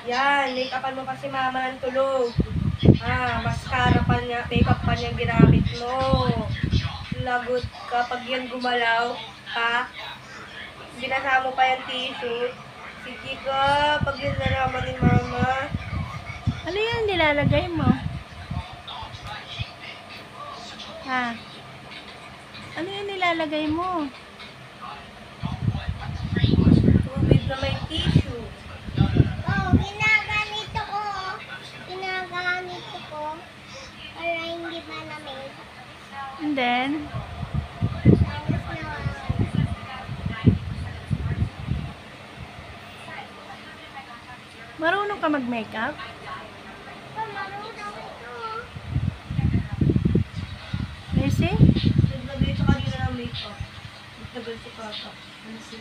Yan, make-upan mo kasi mama ng tulog. Mascara pa niya, makeup pa niya ginamit mo. Lagot kapag yan gumalaw, binasa mo pa yung tissue. Sige ka, pag yun nalaman ni mama. Ano yan nilalagay mo? Ha? Ano yan nilalagay mo? Tubig na may tissue. Ginaganito ko. Ginaganito ko. Para hindi malamig. And then, Tapos na. marunong ka mag-makeup? Marunong ito. Mercy? Naglagay sa kanina ng makeup. Nagtagal si Papa. Ano si